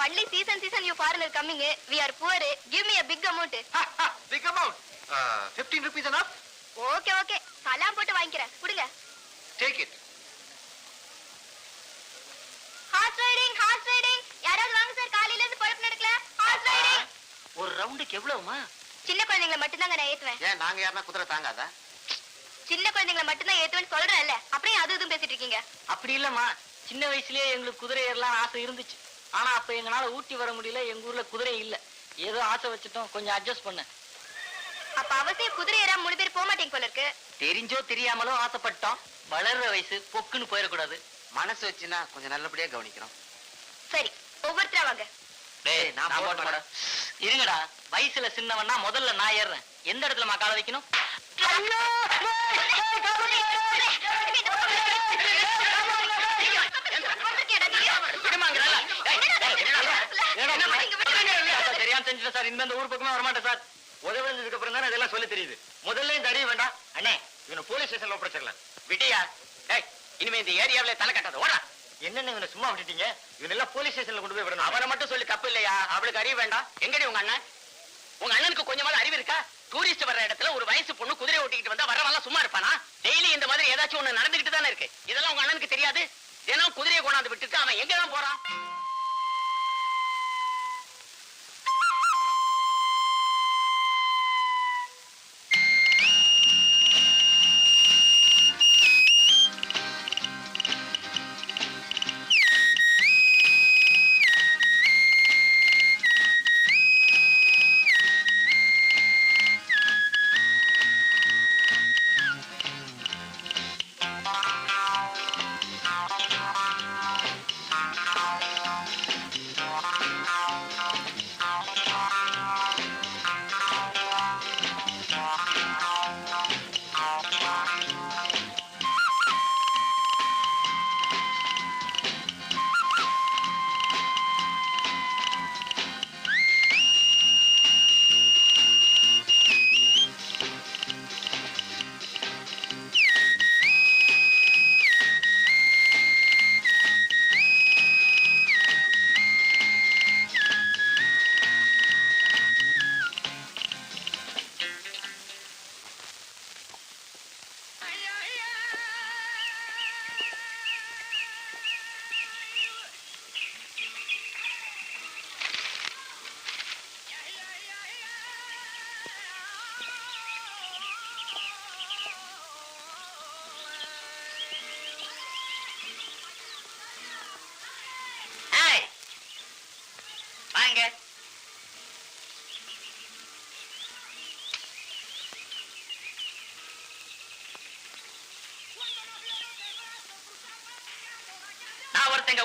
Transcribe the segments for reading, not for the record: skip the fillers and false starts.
Only season you foreigner coming. We are poor. Give me a big amount. Big amount. 15 rupees enough? Okay. Salam போட்டு வாங்கிக்கிறேன். குடுங்க. Take it. Horse riding. யாராவது வாங்க sir, காலையில இருந்து பொறுப்பு நடக்கல. Horse riding. ஒரு ரவுண்டுக்கு எவ்வளவுமா? சின்ன குழந்தைகளை மட்டும் தான் நான் ஏத்துவேன். ஏன் நாங்க யாரனா குதிரை தாங்காதா? சின்ன குழந்தைகளை மட்டும் தான் ஏத்துவேன்னு சொல்றேன்ல. அப்படியே அது இதுவும் பேசிட்டு இருக்கீங்க. அப்படி இல்லம்மா, சின்ன வயசுலயே எங்களுக்கு குதிரை ஏறலாம் ஆசை இருந்துச்சு. ஆனா அப்ப எங்களால ஊட்டி வர முடியல, எங்க ஊர்ல குதிரை இல்ல. ஏதோ ஆசை வச்சுட்டோம், கொஞ்சம் அட்ஜஸ்ட் பண்ண. அப்ப அவசியம் குதிரை ஏறாம 3 பேர் போக மாட்டீங்க போல இருக்கு. தெரிஞ்சோ தெரியாமலோ ஆசைப்பட்டோம். வளர்ற வயசு பொக்குன்னு போயிடக்கூடாது. மனசு வச்சுனா கொஞ்சம் நல்லபடியா கவனிக்கிறோம். சரி, ஒவ்வொருத்தரா வாங்க. டேய், நான் போட்டு போட. இருங்கடா, வயசுல சின்னவன்னா முதல்ல நான் ஏறுறேன். எந்த இடத்துல காலை வைக்கணும்? தெரியாம செஞ்சுட்டேன் சார். இந்த ஊர் பக்கமே வரமாட்டேன் சார். உதவிக்கு அப்புறம் தான் இதெல்லாம் சொல்லி தெரியுது. முதல்ல இந்த அடிய வேண்டாம் அண்ணே. இவனை போலீஸ் ஸ்டேஷன்ல ஒப்படைச்சிடலாம். விட்டியா? இனிமே இந்த ஏரியாவில தலை கட்டாத ஓடா. என்னென்ன இவனை சும்மா விட்டுட்டீங்க? இவனெல்லாம் போலீஸ் ஸ்டேஷன்ல கொண்டு போய் விடணும். அவனை மட்டும் சொல்லி தப்பு இல்லையா? அவளுக்கு அறிவு வேண்டாம். எங்கடி உங்க அண்ணன்? உங்க அண்ணனுக்கு கொஞ்சமாவது அறிவு இருக்கா? டூரிஸ்ட் வர்ற இடத்துல ஒரு வயசு பொண்ணு குதிரை ஓட்டிக்கிட்டு வந்தா வரவெல்லாம் சும்மா இருப்பானா? டெய்லி இந்த மாதிரி ஏதாச்சும் ஒண்ணு நடந்துகிட்டு தானே இருக்கு. இதெல்லாம் உங்க அண்ணனுக்கு தெரியாது? தினம் குதிரையை கொண்டாந்து விட்டுட்டு அவன் எங்கதான் போறான்?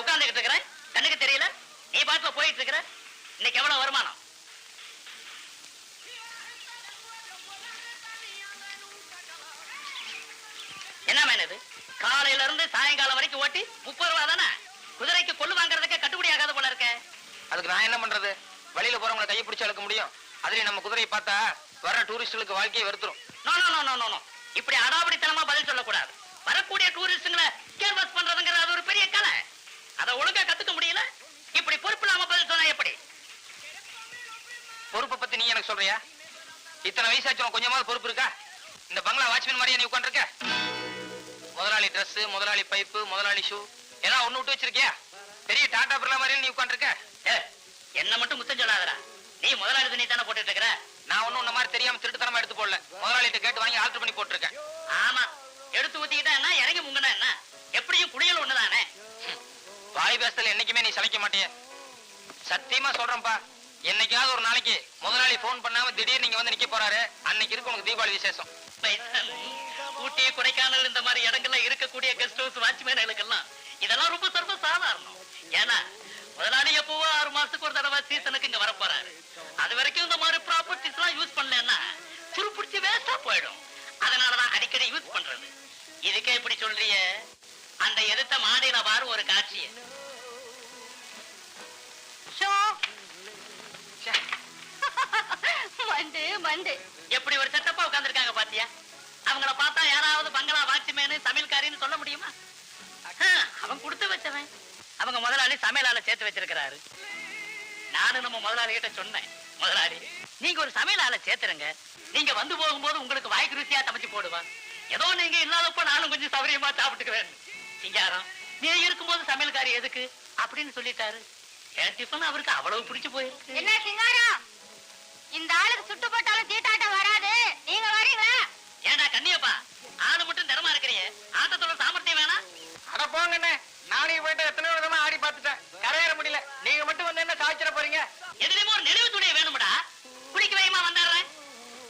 உட்கார்ந்துகிட்டு இருக்கிறேன், கண்ணுக்கு தெரியல. நீ பாட்டுல போயிட்டு இருக்கிற. இன்னைக்கு எவ்வளவு வருமானம்? என்ன மேன் இது? காலையில இருந்து சாயங்காலம் வரைக்கும் ஓட்டி 30 ரூபா தானே? குதிரைக்கு கொள்ளு வாங்குறதுக்கு கட்டுப்படி ஆகாத போல இருக்க. அதுக்கு நான் என்ன பண்றது? வழியில போறவங்களை கையை பிடிச்சு அழுக்க முடியும். அதுலயும் நம்ம குதிரையை பார்த்தா வர டூரிஸ்டுகளுக்கு வாழ்க்கையை வெறுத்துரும். No no no no no. இப்படி அடாவடித்தனமா பதில் சொல்லக்கூடாது. வரக்கூடிய டூரிஸ்டுங்களை கேர்வாஸ் பண்றதுங்கிறது அது ஒரு பெரிய கலை. அதை ஒழுங்கா கத்துக்க முடியல. இப்படி பொறுப்பு இல்லாம பதில் சொன்னா எப்படி? பொறுப்பை பத்தி நீ எனக்கு சொல்றியா? இத்தனை வயசாச்சும் கொஞ்சமாவது பொறுப்பு இருக்கா? இந்த பங்களா வாட்ச்மேன் மாதிரியா நீ உட்காந்துருக்க? முதலாளி ட்ரெஸ், முதலாளி பைப்பு, முதலாளி ஷூ ஏதாவது ஒண்ணு விட்டு வச்சிருக்கியா? பெரிய டாடா பிர்லா மாதிரியா நீ உட்காந்துருக்க? என்ன மட்டும் முத்தம் சொல்லாதடா. நீ முதலாளி துணி தானே போட்டுட்டு இருக்கிற. நான் ஒண்ணும் உன்ன மாதிரி தெரியாம திருட்டுத்தனமா எடுத்து போடல. முதலாளிட்ட கேட்டு வாங்கி ஆல்டர் பண்ணி போட்டிருக்கேன். ஆமா, எடுத்து ஊத்திக்கிட்டா என்ன, இறங்கி முங்கனா என்ன? எப்படியும் குடியல் ஒண்ணுதானே. வாய் பேசல என்னைக்குமே நீ சளைக்க மாட்டிய. சத்தியமா சொல்றேன்பா, என்னைக்காவது ஒரு நாளைக்கு முதலாளி போன் பண்ணாம திடீர்னு நீங்க வந்து நிக்க போறாரு, அன்னைக்கு இருக்கு உனக்கு தீபாவளி விசேஷம். ஊட்டி, கொடைக்கானல் இந்த மாதிரி இடங்கள்ல இருக்கக்கூடிய கெஸ்ட் ஹவுஸ் வாட்ச்மேன்களுக்கெல்லாம் இதெல்லாம் ரொம்ப சர்வ சாதாரணம். ஏன்னா முதலாளி எப்பவோ 6 மாசத்துக்கு ஒரு தடவை சீசனுக்கு இங்க வர போறாரு. அது வரைக்கும் இந்த மாதிரி ப்ராப்பர்ட்டிஸ் எல்லாம் யூஸ் பண்ணலன்னா துருப்பிடிச்சு வேஸ்டா போயிடும். அதனாலதான் அடிக்கடி யூஸ் பண்றது. இதுக்கே இப்படி சொல்றிய? அந்த எதிர்த்த மாடியில பாரு ஒரு காட்சிய. எப்படி ஒரு செட்டப்பா உட்கார்ந்துருக்காங்க பாத்தியா? அவங்கள பார்த்தா யாராவது பங்களா வாட்ச்மேனு சமையல்காரின்னு சொல்ல முடியுமா? அவன் கொடுத்து வச்சவன். அவங்க முதலாளி சமையலால சேர்த்து வச்சிருக்கிறாரு. நானும் நம்ம முதலாளி கிட்ட சொன்னேன், முதலாளி நீங்க ஒரு சமையல் ஆளை சேர்த்துருங்க, நீங்க வந்து போகும்போது உங்களுக்கு வாய்க்கு ருசியா சமைச்சு போடுவா, ஏதோ நீங்க இல்லாதப்ப நானும் கொஞ்சம் சௌகரியமா சாப்பிட்டுக்குவேன். சிங்காரம் நீ இருக்கும்போது சமையல்காரி எதுக்கு அப்படின்னு சொல்லிட்டாரு. என் டிஃபன் அவருக்கு அவ்வளவு பிடிச்சு போயிருக்கு. என்ன சிங்காரம், இந்த ஆளுக்கு சுட்டு போட்டாலும் சீட்டாட்டம் வராது, நீங்க வரீங்களா? ஏண்டா கண்ணியப்பா, ஆளு மட்டும் திறமா இருக்கிறீங்க, ஆட்டத்தோட சாமர்த்தியம் வேணா? அட போங்கண்ணே, நானே போயிட்டு எத்தனை விதமா ஆடி பார்த்துட்டேன், கரையேற முடியல. நீங்க மட்டும் வந்து என்ன சாய்ச்சிட போறீங்க? எதுலயுமே ஒரு நெளிவு துணையை வேணும்டா. குளிக்க வைமா வந்துடுறேன்.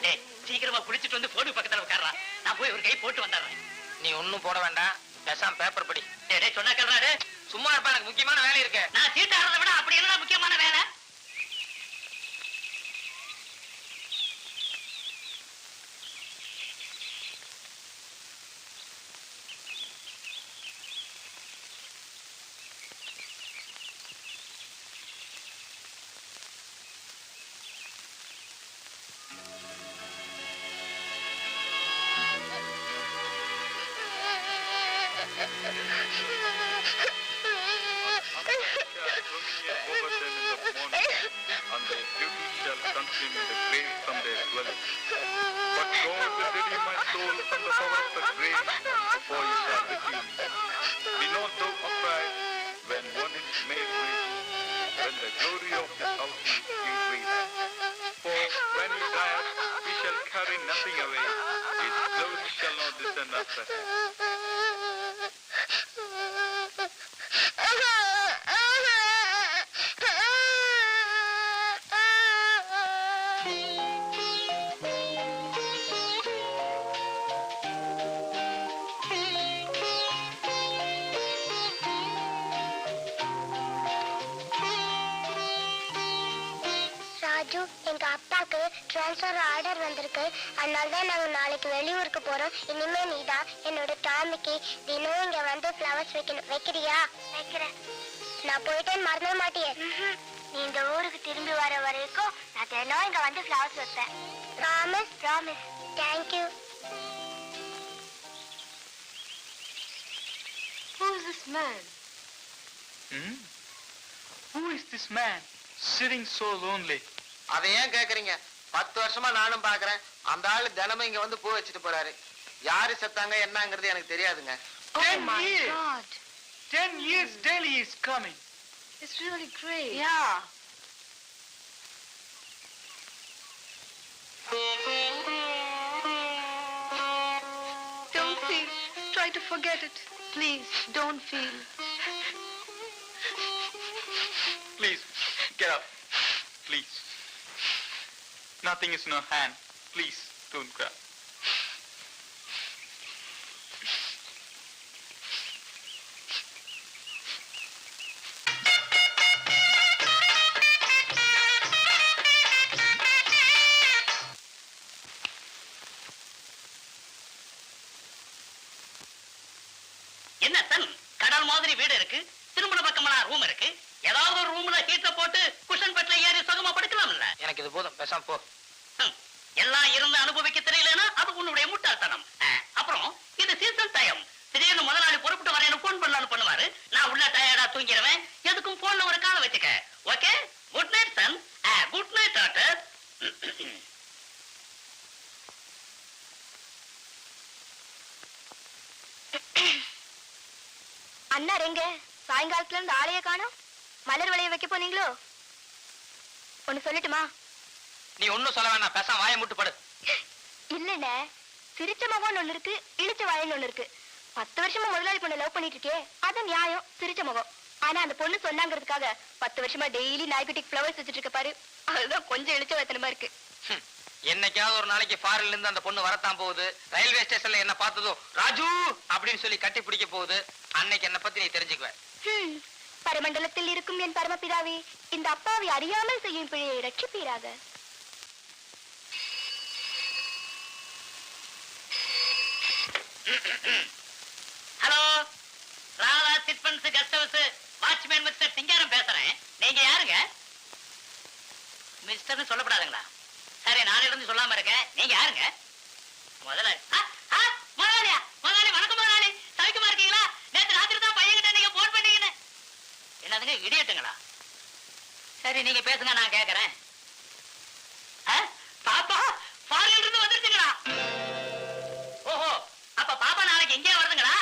டேய் சீக்கிரமா குளிச்சுட்டு வந்து போடு பக்கத்துல உட்கார்றா, நான் போய் ஒரு கை போட்டு வந்துடுறேன். நீ ஒண்ணும் போட வேண்டாம், பேசாம பேப்பர் படி. டேய் சொன்னா கேள்றாரு. சும்மா இருப்பா, எனக்கு முக்கியமான வேலை இருக்கு. நான் சீட்டு ஆடுறதை விட அப்படி என்ன முக்கியமான வேலை? And their beauty shall continue the grave from their dwelling. But God will redeem my soul from the power of the grave, for he shall redeem me. Be not thou afraid when one is made rich, when the glory of his house is increased. For when he dieth, he shall carry nothing away, his clothes shall not descend after him. Raju, எங்க அப்பாக்கு transfer order வந்திருக்கு. அதனால தான் நாங்க நாளைக்கு வெளியூருக்கு போறோம். இனிமே நீதான் என்னோட டாமிக்கு தினம் இங்க வந்து ஃப்ளவர்ஸ் வைக்கணும். வைக்கிறியா? வைக்கிறேன். நான் போயிட்டேன்னு மறந்துட மாட்டியே? நீ இந்த ஊருக்கு திரும்பி வர வரைக்கும் நான் தினம் இங்க வந்து ஃப்ளவர்ஸ் வைப்பேன். Promise? Promise. Thank you. Who's this man? Who is this man sitting so lonely? அதை ஏன் கேக்குறீங்க? 10 வருஷமா நானும் பாக்குறேன். அந்த ஆளு தினமும் இங்க வந்து பூ வச்சுட்டு போறாரு. யாரு செத்தாங்க என்னங்கிறது எனக்கு தெரியாதுங்க. Oh 10 my years. God. 10 years daily is coming. It's really great. Yeah. Don't feel. Try to forget it. Please, don't feel. Please, get up. Please. Nothing is in our hand. Please, don't cry. என்ன Sun, கடல் மாதிரி வீடு இருக்கு, திரும்புற பக்கமெல்லாம் room இருக்கு, ஏதாவது ஒரு ரூம்ல ஹீட்டர் போட்டு குஷன் பெட்ல ஏறி சுகமா படுக்கலாம்ல. எனக்கு இது போதும், பேசாம போ. எல்லாம் இருந்து அனுபவிக்க தெரியலன்னா அது உன்னுடைய முட்டாள்தனம். அப்புறம் இது சீசன் டைம், திடீர்னு முதலாளி பொறுப்பிட்டு வரேன்னு போன் பண்ணலான்னு பண்ணுவாரு. நான் உள்ள டயர்டா தூங்கிடுவேன், எதுக்கும் போன்ல ஒரு காலை வச்சுக்க. Okay, good night son. Good night doctor. அண்ணா எங்க? சாயங்காலத்துல இருந்து ஆளைய காணோம். மலர் வளைய வைக்க போனீங்களோ? ஒண்ணு சொல்லட்டுமா? நீ ஒண்ணும் சொல்ல வேணாம், பேசாம வாயை மூட்டு படு. இல்லண்ணே, சிரிச்ச முகம் ஒண்ணு இருக்கு, இழிச்ச வாயன்னு ஒண்ணு இருக்கு. 10 வருஷமா முதலாளி பொண்ணு லவ் பண்ணிட்டு இருக்கே, அது நியாயம், சிரிச்ச முகம். ஆனா அந்த பொண்ணு சொன்னாங்கிறதுக்காக 10 வருஷமா டெய்லி நாய்க்குட்டிக்கு ஃப்ளவர்ஸ் வச்சுட்டு இருக்க பாரு, அதுதான் கொஞ்சம் இழிச்ச வத்தனமா இருக்கு. என்னைக்காவது ஒரு நாளைக்கு ஃபாரின்ல இருந்து அந்த பொண்ணு வரத்தான் போகுது. ரயில்வே ஸ்டேஷன்ல என்ன பார்த்ததோ ராஜு அப்படின்னு சொல்லி கட்டி பிடிக்க போகுது. அன்னைக்கு என்ன பத்தி நீ தெரிஞ்சுக்குவ. பரமண்டலத்தில் இருக்கும் என் பரமபிதாவே, இந்த அப்பாவை அறியாமல் செய்யும் பிழையை ரட்சிப்பீராக. Hello, Radha chit funds guest house watchman mister Singaram பேசுறேன். நீங்க யாருங்க? மிஸ்டர்னு சொல்லப்படாதுங்களா? சரி, நான் இருந்து சொல்லாம இருக்கேன். நீங்க யாருங்க? முதலாளி. முதலாளியா? முதலாளி வணக்கம் முதலாளி. சவிக்குமா இருக்கீங்களா? நேற்று ராத்திரி தான் பையன்கிட்ட நீங்க போன் பண்ணீங்கன்னு. என்னதுங்க, இடியட்டுங்களா? சரி நீங்க பேசுங்க, நான் கேக்குறேன். பாப்பா ஃபாரின்ல இருந்து வந்துருச்சுங்களா? ஓஹோ, அப்ப பாப்பா நாளைக்கு எங்கே வருதுங்களா?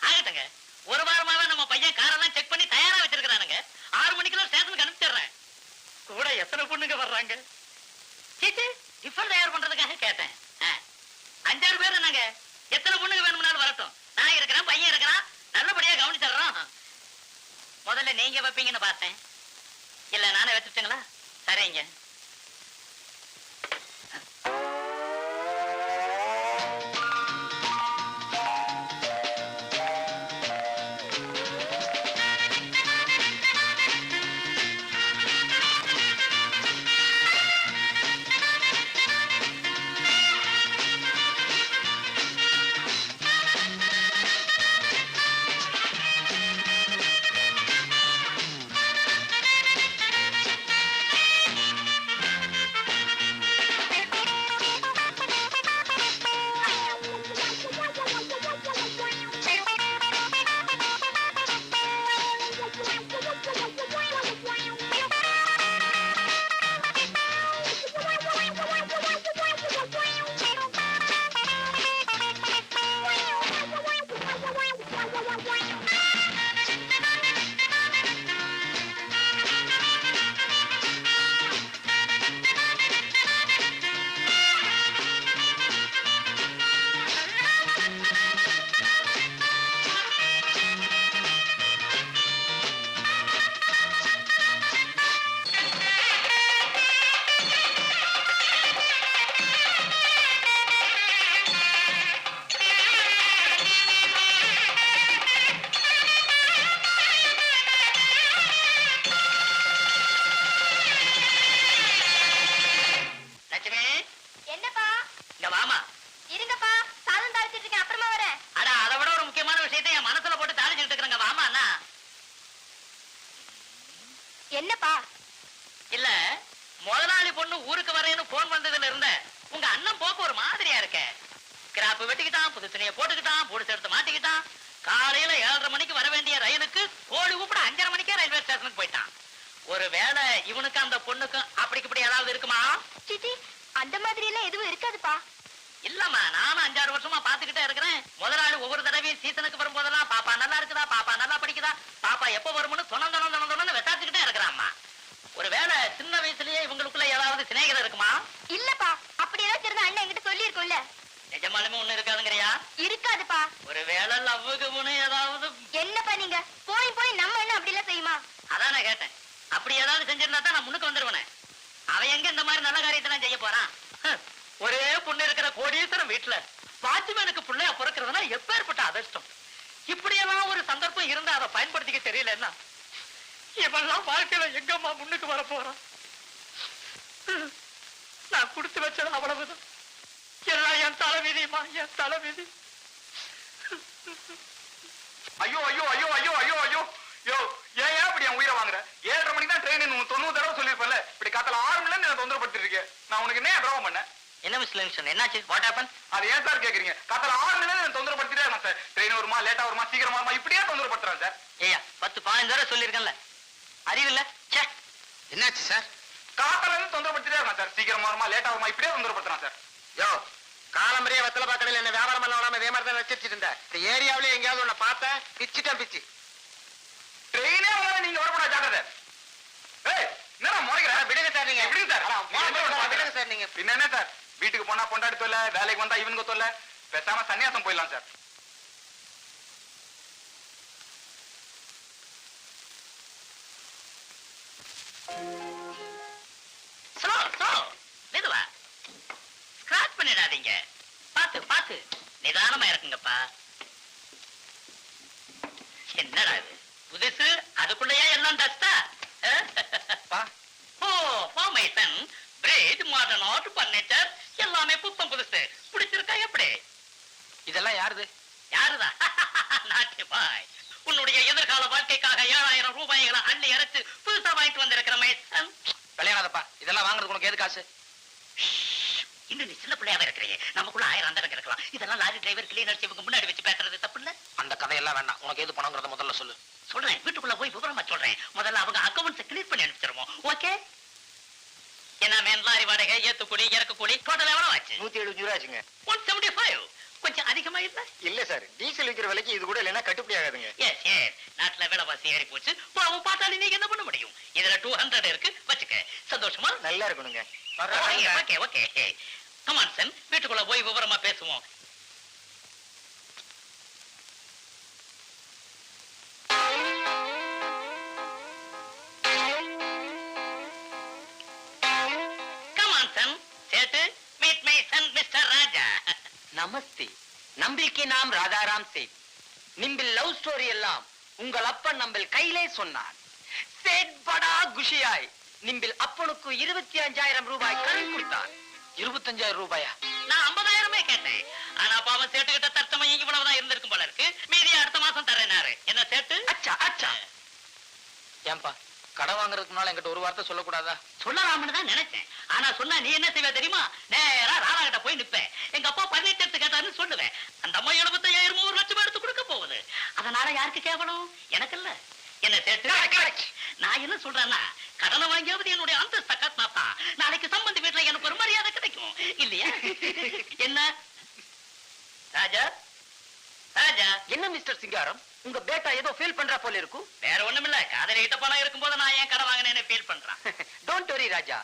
ஆகட்டுங்க, ஒரு வாரமாவே நம்ம பையன் காரெல்லாம் செக் பண்ணி தயாரா வச்சிருக்கானுங்க. 6 மணிக்கெல்லாம் ஸ்டேஷனுக்கு அனுப்பிச்சிடுறேன். கூட எத்தனை பொண்ணுங்க வர்றாங்க? சீச்சி, டிஃபன் தயார் பண்றதுக்காக கேட்டேன். 5-6 பேர் என்னங்க, எத்தனை பொண்ணுங்க வேணும்னாலும் வரட்டும். நான் இருக்கிறேன், பையன் இருக்கிறான், நல்லபடியா கவனிச்சிடுறோம். முதல்ல நீங்க வைப்பீங்கன்னு பார்த்தேன். இல்ல நானே வச்சுட்டுங்களா? சரிங்க. என்னப்பா? இல்ல, முதலாளி பொண்ணு ஊருக்கு வரேன்னு போன் வந்ததுல இருந்த உங்க அண்ணன் போக்கு ஒரு மாதிரியா இருக்க. கிராப்பு வெட்டிக்கிட்டான், புது துணியை போட்டுக்கிட்டான், பூடு எடுத்து மாட்டிக்கிட்டான். காலையில 7:30 மணிக்கு வர வேண்டிய ரயிலுக்கு கோழி கூப்பிட 5:30 மணிக்கே ரயில்வே ஸ்டேஷனுக்கு போயிட்டான். ஒருவேளை இவனுக்கு அந்த பொண்ணுக்கும் அப்படி இப்படி ஏதாவது இருக்குமா? சிச்சி, அந்த மாதிரி எல்லாம் எதுவும் இருக்காதுப்பா. இல்லம்மா, நானும் 5-6 வருஷமா பாத்துக்கிட்டே இருக்கிறேன். முதலாளி ஒவ்வொரு தடவையும் சீசனுக்கு வரும்போதெல்லாம் பாப்பா நல்லா இருக்குதா, பாப்பா நல்லா படிக்குதா, பாப்பா எப்ப வரும்னு சொன்னதொன்னு விசாரிச்சுக்கிட்டே இருக்கிறாம்மா. ஒருவேளை சின்ன வயசுலயே இவங்களுக்குள்ள ஏதாவது சிநேகிதம் இருக்குமா? இல்லப்பா, அப்படி ஏதாச்சும் இருந்தா அண்ணன் என்கிட்ட சொல்லி இருக்கும்ல. நிஜமாலுமே ஒண்ணு இருக்காதுங்கறியா? இருக்காதுப்பா. ஒருவேளை லவ்வுக்கு முன்னு ஏதாவது. என்னப்பா நீங்க போய் போய் நம்ம என்ன அப்படி எல்லாம் செய்யுமா? அதான் நான் கேட்டேன். அப்படி ஏதாவது செஞ்சிருந்தா தான் நான் முன்னுக்கு வந்துருவேனே. அவன் எங்க இந்த மாதிரி நல்ல காரியத்தெல்லாம் செய்ய போறான்? ஒரே பொண்ணு இருக்கிற கோடீஸ்வரன் வீட்டுல வாட்ச்மேனுக்கு பிள்ளையா பிறக்கிறதுனா எப்பேற்பட்ட அதிர்ஷ்டம். இப்படியெல்லாம் ஒரு சந்தர்ப்பம் இருந்தா அதை பயன்படுத்திக்க தெரியலன்னா இவெல்லாம் வாழ்க்கையில எங்கம்மா முன்னுக்கு வர போறான்? நான் கொடுத்து வச்சது அவ்வளவுதான். எல்லாம் என் தலைவிதிமா, என் தலைவிதி. ஐயோ ஐயோ ஐயோ ஐயோ ஐயோ ஐயோ யோ, ஏன் இப்படி என் உயிரை வாங்குற? 7:30 மணிக்கு தான் ட்ரெயின், 90 தடவை சொல்லிருப்பேன்ல. இப்படி காத்தல 6 மணி நேரம் தொந்தரப்படுத்திட்டு இருக்கேன். நான் உனக்கு என்ன துரோகம் பண்ணேன்? என்ன மிஸ்டர், என்னாச்சு? What happen? அது ஏன் சார் கேக்குறீங்க? காத்தல 6 மணி நேரம் தொந்தரப்படுத்திட்டே இருக்கேன் சார். ட்ரெயின் வருமா, லேட்டா வருமா, சீக்கிரமா வருமா, இப்படியே தொந்தரப்படுத்துறேன் சார். ஏயா 10-15 தடவை சொல்லிருக்கேன்ல, அறிவில்ல? என்னாச்சு சார்? காத்தல இருந்து தொந்தரப்படுத்திட்டே இருக்கேன் சார். சீக்கிரமா வருமா, லேட்டா வருமா, இப்படியே தொந்தரப்படுத்துறேன் சார். யோ, காலம்பரிய வெத்தலை பாக்கடையில் என்ன வியாபாரம் பண்ண விடாம இதே மாதிரி தான் வச்சிருச்சுட்டு இருந்த. இந்த ஏரியாவிலே எங்கேயாவது உன்னை பார்த்தேன், பிச்சுட்டேன் பிச்சு. ட்ரெயினே வர நீங்க வரக்கூடாது, ஜாக்கிரதை. ஏய், என்னடா முறைக்கிற? விடுங்க சார், நீங்க விடுங்க சார். விடுங்க சார். நீங்க பின்ன என்ன சார், வீட்டுக்கு போனா பொண்டாடி தொல்ல, வேலைக்கு வந்தா இவனுக்கு தொல்ல. பேசாம சன்னியாசம் போயிடலாம் சார். ஸ்லோ ஸ்லோ, மெதுவா. ஸ்கிராச் பண்ணிடாதீங்க. பாத்து பாத்து நிதானமா இருக்குங்கப்பா. என்னடா இது புதுசு, அதுக்குள்ளேயே எல்லாம் டஸ்டா? Oh, my son. Bread, modern art, furniture எல்லாமே புத்தம் புதுசு. பிடிச்சிருக்கா எப்படி? இதெல்லாம் யாருது? யாருதா? நாட்டி பாய். உன்னுடைய எதிர்கால வாழ்க்கைக்காக 7000 ரூபாய்களை அள்ளி அரைச்சு புதுசா வாங்கிட்டு வந்திருக்கிற மை சன். விளையாடாதப்பா, இதெல்லாம் வாங்குறதுக்கு உனக்கு எது காசு? இன்னும் நீ சின்ன பிள்ளையாவே இருக்கிறீங்க. நமக்குள்ள 1000 அந்தரங்க இருக்கலாம். இதெல்லாம் லாரி டிரைவர், கிளீனர் இவங்க முன்னாடி வச்சு பேசுறது தப்பு இல்ல? அந்த கதையெல்லாம் வேண்டாம். உனக்கு எது பணங்கிறத முதல்ல சொல்லு. சொல்றேன், வீட்டுக்குள்ள போய் விவரமா சொல்றேன். முதல்ல அவங்க அக்கவுண்ட்ஸ் கிளியர் பண்ணி அனுப்பிச்சிருவோம். ஓகே? என்ன மேன் லாரி வாடகை, ஏத்து கூலி, இறக்கு கூலி டோட்டல் எவ்வளவு ஆச்சு? 175 ரூபா ஆச்சுங்க. 175. கொஞ்சம் அதிகமா இல்ல? இல்ல சார், டீசல் விக்கிற விலைக்கு இது கூட இல்லைன்னா கட்டுப்படி ஆகாதுங்க. Yes yes. நாட்டுல விலைவாசி ஏறி போச்சு. பாவம் பார்த்தாலும் நீங்க என்ன பண்ண முடியும்? இதுல 200 இருக்கு, வச்சுக்க. சந்தோஷமா? நல்லா இருக்கணுங்க. Okay okay. கமான் சன், வீட்டுக்குள்ள போய் விவரமா பேசுவோம். Come on son, Seth meet my son mister Raja. நமஸ்தே. நம்பிக்கை நாம் ராதாராம் சேட். நிம்பில் லவ் ஸ்டோரி எல்லாம் உங்கள் அப்பன் நம்பில் கையிலே சொன்னார். சேட் படா குஷியாய் நிம்பில் அப்பனுக்கு 25,000 ரூபாய் கடன் கொடுத்தார். 25,000 ரூபாயா? நான் 50,000 கேட்டேன். ஆனா பாவம் சேட்டு கிட்ட தர்த்தமையும் இவ்வளவுதான் இருந்திருக்கும் போல இருக்கு. மீதி அடுத்த மாசம் தரேனாரு. என்ன சேட்டு? அச்சா அச்சா. ஏன்பா, கடன் வாங்குறதுக்கு முன்னால என்கிட்ட ஒரு வார்த்தை சொல்லக்கூடாதா? சொல்லலாம்னு தான் நினைச்சேன். ஆனா சொன்னா நீ என்ன செய்வ தெரியுமா? நேரா ராணா கிட்ட போய் நிப்பேன். எங்க அப்பா 18 எடுத்து கேட்டாருன்னு சொல்லுவேன். அந்த அம்மா 75,000 1 லட்சம் எடுத்து கொடுக்க போகுது. அதனால யாருக்கு கேவலம்? எனக்கு இல்ல. என்ன சேட்டு? நான் என்ன சொல்றேன்னா, கடனை வாங்கியாவது என்னுடைய அந்தஸ்தை காட்டினாதான் நாளைக்கு சம்பந்தி வீட்டுல எனக்கு ஒரு மரியாதை கிடைக்கும் இல்லையா? என்ன ராஜா? ராஜா, என்ன மிஸ்டர் சிங்காரம், உங்க பேட்டா ஏதோ ஃபீல் பண்றா போல இருக்கும். வேற ஒண்ணுமில்ல. காதலிட்ட பணம் இருக்கும்போது நான் ஏன் கடை வாங்கினேன்னு ஃபீல் பண்றேன். டோன்ட் வரி ராஜா,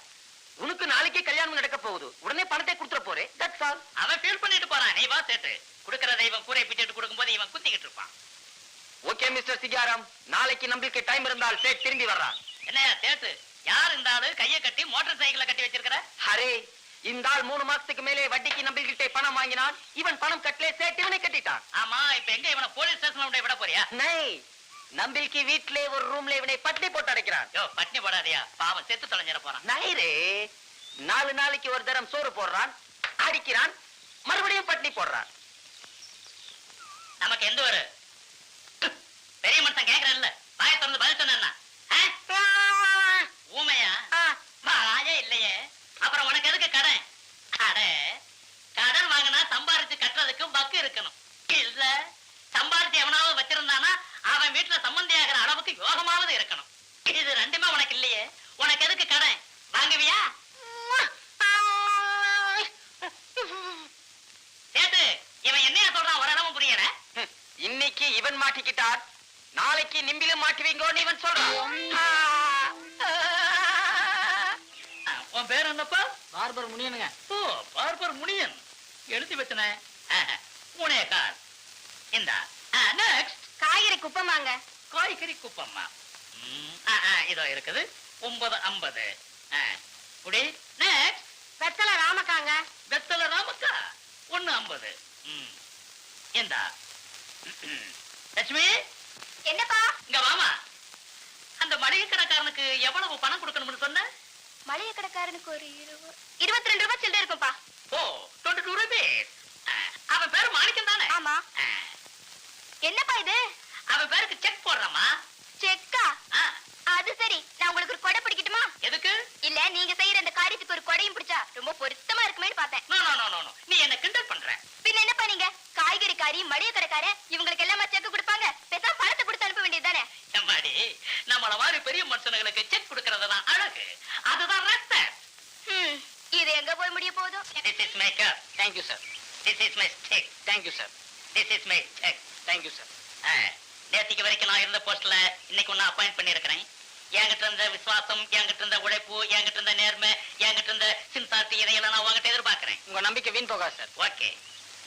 உனக்கு நாளைக்கே கல்யாணம் நடக்க போகுது. உடனே பணத்தை கொடுத்துற போறே. That's all. அவன் ஃபீல் பண்ணிட்டு போறான். நீ வா சேட்டு. குடுக்கிற தெய்வம் கூரை பிச்சுட்டு கொடுக்கும்போது இவன் குத்திக்கிட்டு இருப்பான். ஓகே மிஸ்டர் சிங்காரம், நாளைக்கு நம்மளுக்கு டைம் இருந்தால் சேட் திரும்பி வர்றான். என்னையா சேட்டு, யார் இந்த ஆளு கையை கட்டி மோட்டார் சைக்கிளை கட்டி வச்சிருக்கிற? அரே, இந்த ஆள் 3 மாசத்துக்கு மேலே வட்டிக்கு நம்மள்கிட்ட பணம் வாங்கினான். இவன் பணம் கட்டலே, சேட் இவனை கட்டிட்டான். ஆமா, இப்ப எங்க இவனை போலீஸ் ஸ்டேஷன்ல விட போறியா? நை, நம்மளுக்கு வீட்ல ஒரு ரூம்ல இவனை பட்டி போட்டு அடைக்கிறான். யோ, பட்னி போடாதியா, பாவம் செத்து தொலைஞ்சிட போறான். நைரே, 4 நாளைக்கு ஒரு தரம் சோறு போடுறான், அடிக்கிறான், மறுபடியும் பட்னி போடுறான். நமக்கு எந்த ஒரு பெரிய மனுஷன் கேக்குறேன்ல, வாயை திறந்து பதில் சொன்னா ஊமையா? வாயே இல்லையே. அப்புறம் உனக்கு எதுக்கு கடன்? கடன் வாங்கினா சம்பாரிச்சு கட்டுறதுக்கு பக்கு இருக்கணும். இல்ல சம்பாரிச்சு எவனாவது வச்சிருந்தானா அவன் வீட்டுல சம்பந்தி ஆகிற அளவுக்கு யோகமாவது இருக்கணும். இது ரெண்டுமே உனக்கு இல்லையே. உனக்கு எதுக்கு கடன்? வாங்குவியா? சேட்டு, இவன் என்னையா சொல்றான்? ஒரு இடமும் புரியல. இன்னைக்கு இவன் மாட்டிக்கிட்டான், நாளைக்கு நிம்பிலும் மாட்டுவீங்கன்னு இவன் சொல்றான். உன் பேர் என்னப்பா? பார்பர் முனியனுங்க. ஓ, பார்பர் முனியன். எழுதி வச்சனே. முனையக்கார். இந்த நெக்ஸ்ட் காய்கறி குப்பமாங்க. காய்கறி குப்பம்மா. இதோ இருக்குது 9.50. குடி. நெக்ஸ்ட் வெத்தலை ராமக்காங்க. வெத்தலை ராமக்கா 1.50. இந்த லட்சுமி, என்னப்பா? இங்க வாமா. அந்த மளிகை கடைக்காரனுக்கு எவ்வளவு பணம் கொடுக்கணும்னு சொன்ன? மளிகை கடைக்காரனுக்கு ஒரு 22 ரூபாய் சில்லறை இருக்கும்பா. ஓ, 22 rupees. அவன் பேரு மாணிக்கம் தானே? ஆமா. என்னப்பா இது? அவன் பேருக்கு செக் போடுறமா? செக்கா? அது சரி, நான் உங்களுக்கு ஒரு கொடை பிடிக்கட்டுமா? எதுக்கு? இல்ல, நீங்க செய்யற இந்த காரியத்துக்கு ஒரு கொடையும் பிடிச்சா ரொம்ப பொருத்தமா இருக்குமேன்னு பார்த்தேன். நோ நோ நோ நோ, நீ என்ன கிண்டல் பண்ற. பின்ன என்னப்பா நீங்க காய்கறிக்காரி மளிகை கடைக்காரன் இவங்களுக்கு எல்லாமே செக் கொடுப்பாங்க. பேசாம பணத்தை கொடுத்து அனுப்ப வேண்டியதுதானே? எம்மாடி, நம்மள மாதிரி பெரிய மனுஷனுங்களுக்கு செக் கொடுக்கறதுதான் அழகு. அதுதான் ரெஸ்பெக்ட். இது எங்க போய் முடிய போதும்? This is my cup. Thank you, sir. This is my stick. Thank you, sir. This is my check. Thank you, sir. நேத்திக்கு வரைக்கும் நான் இருந்த போஸ்ட்ல இன்னைக்கு ஒன்னு அப்பாயிண்ட் பண்ணிருக்கிறேன். என்கிட்ட இருந்த விசுவாசம், என்கிட்ட இருந்த உழைப்பு, என்கிட்ட இருந்த நேர்மை, என்கிட்ட இருந்த சிந்தாத்தி, இதையெல்லாம் நான் உங்ககிட்ட எதிர்பார்க்கிறேன். உங்க நம்பிக்கை வீண் போகாது சார். ஓகே.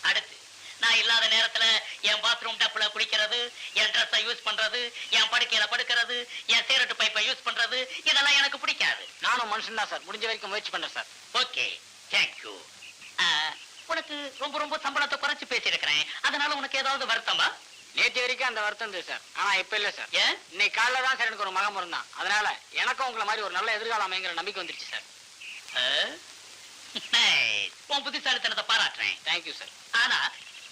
அடுத்து, நான் இல்லாத நேரத்துல என் பாத்ரூம் டப்ல குளிக்கிறது, என் ட்ரெஸ்ஸை யூஸ் பண்றது, என் படுக்கையில படுக்கிறது, என் சிகரெட் பைப்பை யூஸ் பண்றது, இதெல்லாம் எனக்கு பிடிக்காது. நானும் மனுஷன் தான் சார். முடிஞ்ச வரைக்கும் முயற்சி பண்றேன் சார். Okay, thank you. உனக்கு ரொம்ப ரொம்ப சம்பளத்தை குறைச்சு பேசியிருக்கிறேன். அதனால உனக்கு ஏதாவது வருத்தமா? நேற்று வரைக்கும் அந்த வருத்தம் இருந்தது சார். ஆனா இப்ப இல்ல சார். ஏன்? இன்னைக்கு காலைல தான் சார் எனக்கு ஒரு மகன் பிறந்தான். அதனால எனக்கும் உங்களை மாதிரி ஒரு நல்ல எதிர்காலம் அமைங்கிற நம்பிக்கை வந்துருச்சு சார். உன் புத்திசாலித்தனத்தை பாராட்டுறேன். Thank you sir. ஆனா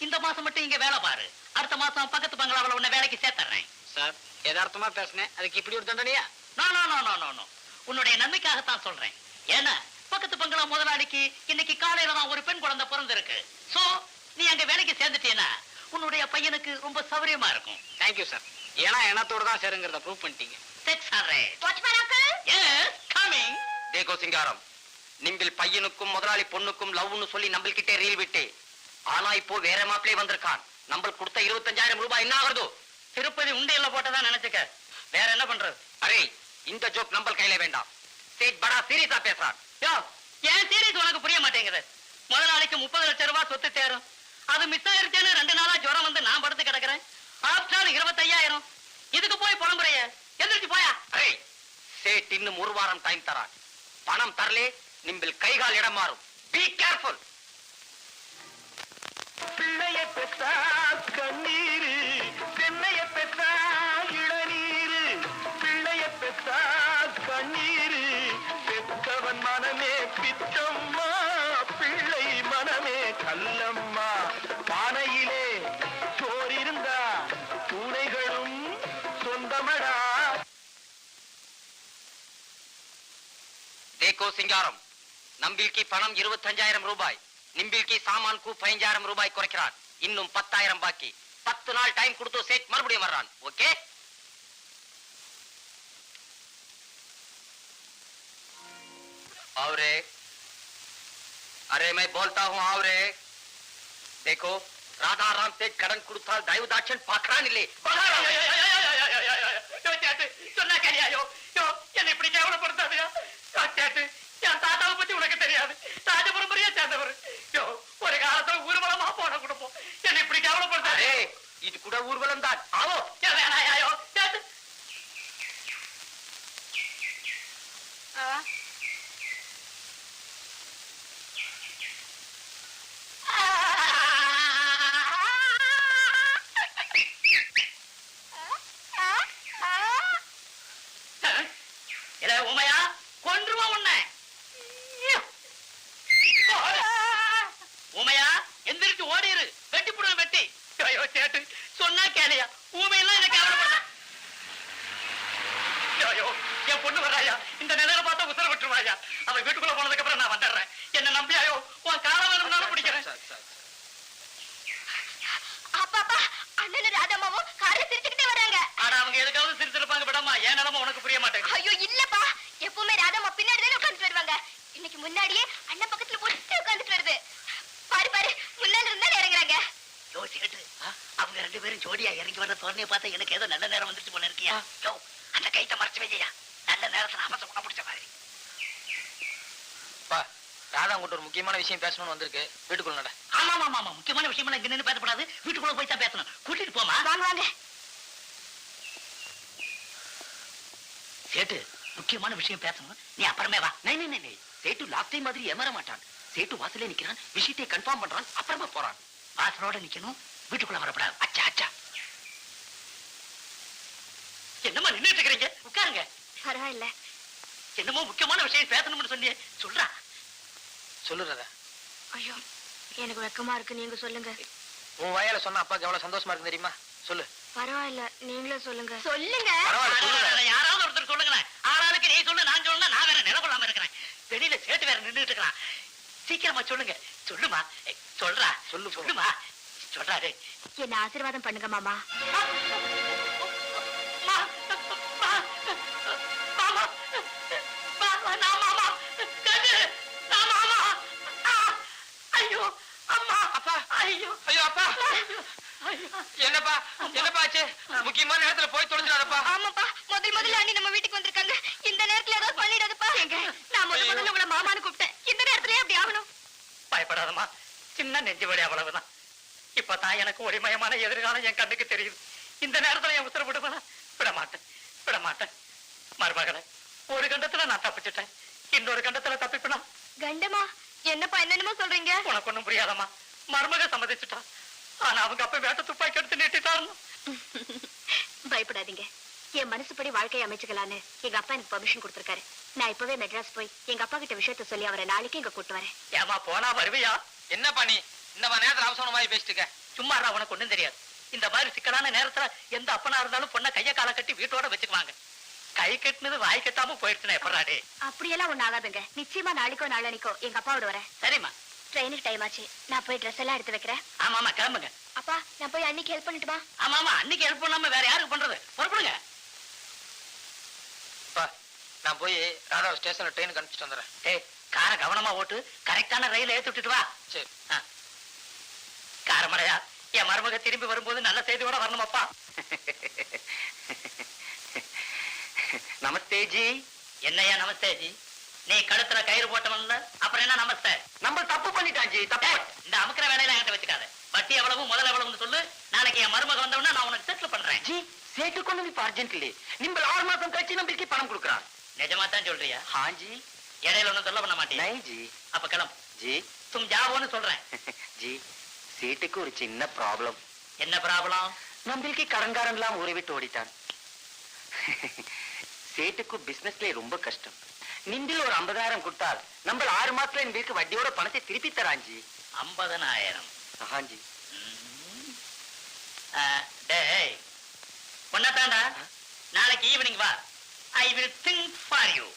இந்த மாசம் மட்டும் இங்க வேலை பாரு. அடுத்த மாசம் பக்கத்து பங்களாவில் உன்னை வேலைக்கு சேர்த்துறேன். சார் யதார்த்தமா பேசினேன், அதுக்கு இப்படி ஒரு தண்டனையா? No no no no no no, உன்னுடைய நன்மைக்காகத்தான் சொல்றேன். ஏன்னா பக்கத்து பங்களா முதலாளிக்கு இன்னைக்கு காலையில தான் ஒரு பெண் குழந்தை பிறந்திருக்கு. சோ நீ அங்க வேலைக்கு சேர்ந்துட்டீன்னா உன்னுடைய பையனுக்கு ரொம்ப சௌரியமா இருக்கும். Thank you sir. ஏன்னா எண்ணத்தோட தான் சேருங்கிறத ப்ரூவ் பண்ணிட்டீங்க. Watchman uncle, coming. தேகோ சிங்காரம், நிம்பில் பையனுக்கும் முதலாளி பொண்ணுக்கும் லவ்னு சொல்லி நம்மள்கிட்ட ரீல் விட்டு, ஆனா இப்போ வேற மாப்பிளே வந்திருக்கான். நம்ம கொடுத்த 25,000 ரூபாய் என்ன ஆகுது? திருப்பதி உண்டியல்ல போட்டதா நினைச்சுக்க, வேற என்ன பண்றது? அரே, இந்த ஜோக் நம்ம கையில வேண்டாம். சேட் படா சீரியஸா பேசுறான். யோ, ஏன் சீரியஸ் உனக்கு புரிய மாட்டேங்குது? முதலாளிக்கு 30 லட்சம் ரூபாய் சொத்து தேரும். அது மிஸ் ஆயிருச்சேன்னு 2 நாளா ஜுரம் வந்து நான் படுத்து கிடக்குறேன். ஆப்டால் 25,000. இதுக்கு போய் புலம்புறைய, எந்திரிச்சு போயா. அரே, சேட் இன்னும் 1 வாரம் டைம் தரான். பணம் தரலே நிம்பில் கைகால் இடம் மாறும். Be careful. பிள்ளைய பெற்றா கண்ணீரு, தென்னைய பெற்றா இளநீரு. பிள்ளைய பெற்றா கண்ணீரு, பெற்றவன் மனமே பித்தம்மா, பிள்ளை மனமே கல்லம்மா. பானையிலே சோறிருந்தா பூனைகளும் சொந்தமடா. தேகோ சிங்காரம், நம்பில்கி பணம் 25,000 ரூபாய், நிம்பில்கி சாமான்க்கு 15,000 ரூபாய் குறைக்கிறான். இன்னும் 10,000 பாக்கி. 10 நாள் டைம் கொடுத்து சேட் மறுபடியும் வர்றான். ஓகே? आवरे, अरे मैं बोलता हूँ आवरे. देखो, राधा राम से करण कुड़ता दैव दाक्षण पाखरा निले. சொன்னா கேளியாயோ? என்ன இப்படி கேவலப்படுத்தாதையா? கேட்டு என் தாத்தாவை பத்தி உனக்கு தெரியாது. ராஜபரம்பரையா சேர்ந்தவர். ஒரு காலத்துல ஊர்வலமா போன குடும்பம். என்ன இப்படி கேவலப்படுத்தாதே. இது கூட ஊர்வலம் தான். ஆவோ, வேணாயாயோ? கேட்டு உமையா கொன்றுவா உன்னை. உமையா எந்திரிச்சு ஓடிரு, வெட்டி புடுவ வெட்டி. ஐயோ சேட்டு, சொன்னா கேளையா? ஊமையெல்லாம் என்ன கேவலப்பட்ட? ஐயோ, என் பொண்ணு வர்றாயா? இந்த நிலையில பார்த்தா உத்தரவு விட்டுருவாயா? அவன் வீட்டுக்குள்ள போனதுக்கு அப்புறம் நான் வந்துடுறேன். என்ன நம்பியாயோ? உன் காலம் வேணும்னாலும் பிடிக்கிறேன். அப்பாப்பா, அண்ணனும் ராதாமாவும் காரை சிரிச்சுக்கிட்டே வராங்க. ஆனா அவங்க எதுக்காவது சிரிச்சிருப்பாங்க. விடமா, ஏன் நிலைமை உனக்கு புரிய மாட்டேங்குது. ஐயோ இல்லப்பா, எப்பவுமே ராதாமா பின்னாடி தான் உட்கார்ந்துட்டு வருவாங்க. இன்னைக்கு முன்னாடியே அண்ணன் பக்கத்துல ஒட்டி உட்கார்ந்துட்டு வருது. பாரு பாரு, முன்னாடி இருந்தா இறங்குறாங்க. யோசிச்சுட்டு அவங்க 2 பேரும் ஜோடியா இறங்கி வர தோரணையை பார்த்தா எனக்கு ஏதோ நல்ல நேரம் வந்துட்டு போல இருக்கியா? அந்த கைத்த மறைச்சு வையா, நல்ல நேரத்துல அவசர குணம் பிடிச்ச மாதிரி. ராதா உங்கள்கிட்ட ஒரு முக்கியமான விஷயம் பேசணும்னு வந்திருக்கு. வீட்டுக்குள்ள நட. ஆமா ஆமா ஆமா, முக்கியமான விஷயம் இங்க நின்று பேசப்படாது. வீட்டுக்குள்ள போய் தான் பேசணும். கூட்டிட்டு போமா. வாங்க வாங்க. சேட்டு, முக்கியமான விஷயம் பேசணும். நீ அப்புறமே வா. नहीं नहीं नहीं, சேட்டு லாஸ்ட் டைம் மாதிரி ஏமாற மாட்டான். சேட்டு வாசலே நிக்கிறான், விஷயத்தை கன்ஃபார்ம் பண்றான், அப்புறமா போறான். வாசலோட நிக்கணும், வீட்டுக்குள்ள வரப்படாது. அச்சா அச்சா. என்னமா நின்னுட்டு இருக்கீங்க? உட்காருங்க. பரவாயில்ல. என்னமோ முக்கியமான விஷயம் பேசணும்னு சொன்னீங்க, சொல்றா. சொல்லுறத. ஐயோ, எனக்கு வெக்கமா இருக்கு, நீங்க சொல்லுங்க. உன் வாயால சொன்னா அப்பாக்கு எவ்வளவு சந்தோஷமா இருக்கு தெரியுமா? சொல்லு. பரவாயில்ல, நீங்களே சொல்லுங்க. சொல்லுங்க. யாராவது ஒருத்தர் சொல்லுங்களேன். ஆளாளுக்கு நீ சொல்லு, நான் சொல்லணும். நான் வேற நிலப்படாம இருக்கிறேன். வெளியில சேட்டு வேற நின்றுட்டு இருக்கான். சீக்கிரமா சொல்லுங்க. சொல்லுமா, சொல்றா. சொல்லு சொல்லுமா, சொல்றாரு. என்ன ஆசீர்வாதம் பண்ணுங்க மாமா. ஐயோ அம்மா, அப்பா, ஐயோ ஐயோ அப்பா, என்னப்பா என்னப்பா ஆச்சு? முக்கியமான நேரத்துல போய் தொலைச்சிடாதப்பா. ஆமாப்பா, முதல்ல அண்ணி நம்ம வீட்டுக்கு வந்திருக்காங்க. இந்த நேரத்துல ஏதாவது பண்ணிடாதப்பா. நான் முதல்ல உங்களை மாமான்னு கூப்பிட்டேன். இந்த நேரத்திலே அப்படி ஆகணும். பயப்படாதம்மா, சின்ன நெஞ்சு வலி, அவ்வளவுதான். இப்பதான் எனக்கு ஒளிமயமான எதிர்காலம் என் கண்ணுக்கு தெரியுது. இந்த நேரத்துல என் உத்தரவு விடுவேனா? விட மாட்டேன், விட மாட்டேன். மருமகளை ஒரு கண்டத்துல நான் தப்பிச்சுட்டேன், இன்னொரு கண்டத்துல தப்பிப்பனா? கண்டமா? என்னப்பா என்னென்னமோ சொல்றீங்க? உனக்கு ஒண்ணும் புரியாதம்மா. மருமக சம்மதிச்சுட்டா, ஆனா அவங்க அப்ப வேட்ட துப்பாக்கி எடுத்து நீட்டிட்டாருன்னு. பயப்படாதீங்க, என் மனசுப்படி வாழ்க்கையை அமைச்சுக்கலான்னு எங்க அப்பா எனக்கு பர்மிஷன் கொடுத்திருக்காரு. நான் இப்பவே மெட்ராஸ் போய் எங்க அப்பா கிட்ட விஷயத்த சொல்லி அவரை நாளைக்கு இங்க கூட்டு வரேன். ஏமா போனா வருவியா? என்னப்பா நீ இந்த மாதிரி நேரத்துல அவசரம் மாதிரி பேசிட்டு இருக்க? சும்மா உனக்கு ஒண்ணும் தெரியாது. இந்த மாதிரி சிக்கலான நேரத்துல எந்த அப்பனா இருந்தாலும் பொண்ணை கைய கால கட்டி வீட்டோட வச்சுக்குவாங்க. கை கட்டினது வாய் கட்டாம போயிடுச்சுன்னா எப்படாடே? அப்படியெல்லாம் ஒண்ணு ஆகாதுங்க. நிச்சயமா நாளைக்கோ நாளனைக்கோ எங்க அப்பாவோட வரேன். சரிம்மா. ட்ரெயினுக்கு டைம் ஆச்சு. நான் போய் ட்ரெஸ் எல்லாம் எடுத்து வைக்கிறேன். ஆமாமா கிளம்புங்க. அப்பா நான் போய் அன்னைக்கு ஹெல்ப் பண்ணிட்டுமா? ஆமாமா அன்னைக்கு ஹெல்ப் பண்ணாம வேற யாருக்கு பண்றது? புறப்படுங்க. நான் போய் ராதா ஸ்டேஷன்ல ட்ரெயினுக்கு அனுப்பிச்சிட்டு வந்துடுறேன். ஏய் காரை கவனமா ஓட்டு. கரெக்டான ரயில ஏத்தி விட்டுட்டு வா. சரி. காரமடையா என் மருமக திரும்பி வரும்போது நல்ல செய்தியோட வரணுமப்பா. நமஸ்தே ஜி. என்னையா நமஸ்தே ஜி? நீ கழுத்துல கயிறு போட்டவன்ல அப்புறம் என்ன நமஸ்தே? நம்ம தப்பு பண்ணிட்டான் ஜி. தப்பு. இந்த அமுக்கிற வேலையில என்கிட்ட வச்சுக்காத. வட்டி எவ்வளவு முதல் எவ்வளவுன்னு சொல்லு. நாளைக்கு என் மருமக வந்தவனா நான் உனக்கு செட்டில் பண்றேன். ஜி சேட்டு கொண்டு இப்ப அர்ஜென்ட்லி நிம்பல் 6 மாசம் கழிச்சு நம்பிக்கை பணம் கொடுக்குறான். நிஜமா தான் சொல்றியா? ஹா ஜி. இடையில ஒண்ணும் சொல்ல பண்ண மாட்டேன். நை ஜி. அப்ப கிளம்பு ஜி. தும் ஜாவோன்னு சொல்றேன். ஜி சேட்டுக்கு ஒரு சின்ன ப்ராப்ளம். என்ன ப்ராப்ளம்? நம்பிக்கை கடன்காரன்லாம் ஊரை விட்டு ஓடிட்டான். சேட்டுக்கு பிசினஸ்ல ரொம்ப கஷ்டம். நிம்பில் ஒரு 50,000 கொடுத்தால் நம்ம 6 மாசத்துல என் வீட்டுக்கு வட்டியோட பணத்தை திருப்பி தராஞ்சி. 50,000? ஆஞ்சி. டேய் பொண்ணாத்தாண்டா நாளைக்கு ஈவினிங் வா. I will think for you.